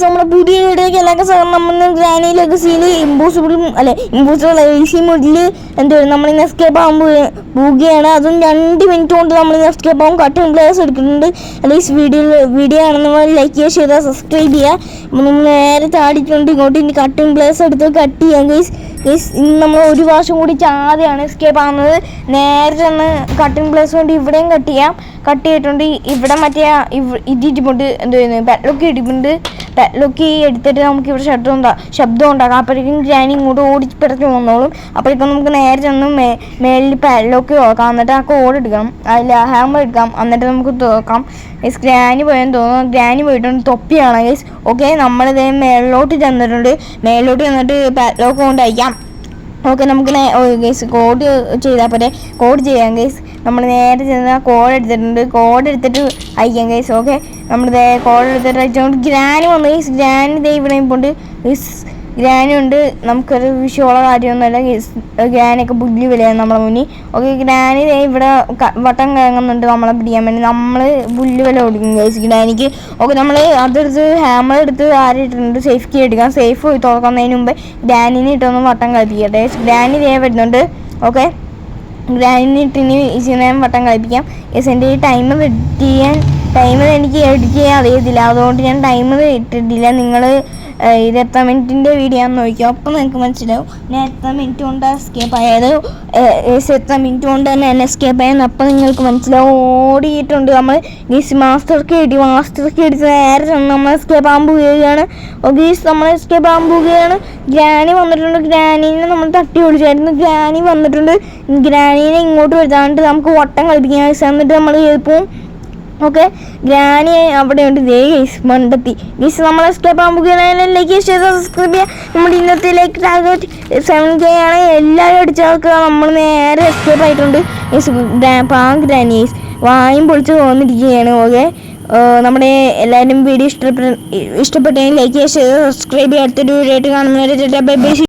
നമ്മുടെ പുതിയ വീഡിയോക്ക് എല്ലാവർക്കും സ്വാഗതം. നമ്മൾ ഗ്രാനി ലെഗസിയിൽ ഇമ്പോസിബിളും ഇമ്പോസിബിൾ ഈസി മോഡിൽ നമ്മളിന്ന് എസ്കേപ്പ് ആകാൻ പോവുകയാണ്. അതും 2 മിനിറ്റ് കൊണ്ട് നമ്മളിന്ന് എസ്കേപ്പ് ആകും. കട്ടിങ് പ്ലേയേഴ്സ് എടുക്കുന്നുണ്ട്. അല്ലെങ്കിൽ വീഡിയോ ആണെന്ന് ലൈക്ക് ചെയ്യുക, ഷെയർ ചെയ്യുക, സബ്സ്ക്രൈബ് ചെയ്യുക. നമ്മൾ നേരെ താടിക്കൊണ്ട് ഇങ്ങോട്ട് ഇനി കട്ടിങ് പ്ലേയേഴ്സ് എടുത്ത് കട്ട് ചെയ്യാം ഗൈസ്. ഇന്ന് നമ്മൾ ഒരു വർഷം കൂടി ചാതെയാണ് എസ്കേപ്പ് ആകുന്നത്. നേരെ ചെന്ന് കട്ടിങ് പ്ലേസ് കൊണ്ട് ഇവിടെയും കട്ട് ചെയ്യാം. കട്ട് ചെയ്തിട്ടുണ്ട്. ഇവിടെ മറ്റേ ഇതിരിപ്പുണ്ട്, പെറ്റ്ലൊക്കെ ഇടിപ്പുണ്ട്. പെറ്റ്ലൊക്കെ എടുത്തിട്ട് നമുക്ക് ഇവിടെ ശബ്ദം ഉണ്ടാക്കാം. അപ്പോഴേക്കും ഗ്രാനി ഇങ്ങോട്ട് ഓടിപ്പിറക്കി വന്നോളും. അപ്പോഴേക്കും നമുക്ക് നേരെ ചെന്ന് മേലിൽ പെറ്റ്ലൊക്കെ നോക്കാം. എന്നിട്ട് ആ കോഡ് എടുക്കാം, അതിൽ ഹാമർ എടുക്കാം. എന്നിട്ട് നമുക്ക് തുറക്കാം. ഗൈസ് ഗ്രാനി പോയെന്ന് തോന്നുന്നു. ഗ്രാനി പോയിട്ടുണ്ട്. തൊപ്പിയാണ് ഗൈസ്. ഓക്കെ, നമ്മളിതേ മേളിലോട്ട് ചെന്നിട്ടുണ്ട്. മേളിലോട്ട് ചെന്നിട്ട് പെറ്റ്ലൊക്കെ കൊണ്ട് അയക്കാം. ഓക്കെ, നമുക്ക് ഗൈസ് കോഡ് ചെയ്താൽ പോരെ. കോഡ് ചെയ്യാം ഗൈസ്. നമ്മൾ നേരെ ചെന്ന് കോഡ് എടുത്തിട്ടുണ്ട്. കോഡ് എടുത്തിട്ട് അയക്കാം ഗൈസ്. ഓക്കെ, നമ്മൾ കോഡ് എടുത്തിട്ട് അയച്ചുകൊണ്ട് ഗ്രാനി വന്നു ഗൈസ്. ഗ്രാനി ദേ ഇവിടെ ഇപ്പോണ്ട് ഗൈസ്. ഗ്രാനി ഉണ്ട്. നമുക്കൊരു വിഷയമുള്ള കാര്യമൊന്നുമല്ല ഗൈസ്. ഗ്രാനിയൊക്കെ പുല്ല് വിലയാണ് നമ്മളെ മുന്നിൽ. ഓക്കെ, ഗ്രാനി ഇവിടെ വട്ടം കറങ്ങുന്നുണ്ട് നമ്മളെ പിടിക്കാൻ വേണ്ടി. നമ്മൾ പുല്ല് വില കൊടുക്കും ഗൈസ് ഗ്രാനിക്ക്. ഓക്കെ, നമ്മൾ അതെടുത്ത് ഹാമർ എടുത്ത് ആരിട്ടുണ്ട് സേഫ് കീ എടുക്കാം. സേഫ് പോയി തുറക്കുന്നതിന് മുമ്പ് ഗ്രാനിനെ ഇട്ടൊന്ന് വട്ടം കളിപ്പിക്കട്ടെ. ഗ്രാനി വരുന്നുണ്ട്. ഓക്കെ, ഗ്രാനിനെ ഇട്ടിനി നേരം വട്ടം കളിപ്പിക്കാം. യെസ്, എൻ്റെ ഈ ടൈമർ എനിക്ക് എഡിറ്റ് ചെയ്യാൻ അറിയത്തില്ല. അതുകൊണ്ട് ഞാൻ ടൈമർ ഇട്ടിട്ടില്ല. നിങ്ങൾ ഇത് എത്ര മിനിറ്റിൻ്റെ വീഡിയോ ആണെന്ന് നോക്കിയോ, അപ്പം നിങ്ങൾക്ക് മനസ്സിലാവും ഞാൻ എത്ര മിനിറ്റ് കൊണ്ട് എസ്കേപ്പ് ആയത്. എത്ര മിനിറ്റ് കൊണ്ട് തന്നെ എന്നെ എസ്കേപ്പ് ആയെന്ന് അപ്പം നിങ്ങൾക്ക് മനസ്സിലാവും. ഓടിയിട്ടുണ്ട് നമ്മൾ മാസ്റ്റർ കീ എടുത്ത് നേരെ നമ്മൾ എസ്കേപ്പ് ആകാൻ പോവുകയാണ്. ഓക്കെ, നമ്മൾ എസ്കേപ്പ് ആകാൻ പോവുകയാണ്. ഗ്രാനി വന്നിട്ടുണ്ട്. ഗ്രാനീനെ നമ്മൾ തട്ടി ഓടിച്ചായിരുന്നു. ഗ്രാനി വന്നിട്ടുണ്ട്. ഗ്രാനീനെ ഇങ്ങോട്ട് വരുത്താണ്ട് നമുക്ക് വട്ടം കളിപ്പിക്കാം. എന്നിട്ട് നമ്മൾ കേൾപ്പും. ഓക്കെ, ഗ്രാനി അവിടെ ഉണ്ട്. ദേ ഗൈസ് മണ്ടത്തി ഗൈസ്. നമ്മൾ എസ്കേപ്പ് ആകാൻ പോകുകയാണ്. ലൈക്ക് ചെയ്ത് സബ്സ്ക്രൈബ് ചെയ്യുക. നമ്മുടെ ഇന്നത്തെ ലൈക്ക് ടാർഗറ്റ് 7K ആണ്. എല്ലാവരും അടിച്ചവർക്ക് നമ്മൾ നേരെ എസ്കേപ്പ് ആയിട്ടുണ്ട് ഗൈസ്. ഗ്രാനി ഗൈസ് വായും പൊളിച്ച് വന്നിരിക്കുകയാണ്. ഓക്കെ, നമ്മുടെ എല്ലാവരും വീഡിയോ ഇഷ്ടപ്പെട്ടെങ്കിൽ ലൈക്ക് ചെയ്ത് സബ്സ്ക്രൈബ് ചെയ്യുക. അടുത്തൊരു വീഡിയോ ആയിട്ട് കാണുന്നവരെ ബൈ ബൈ.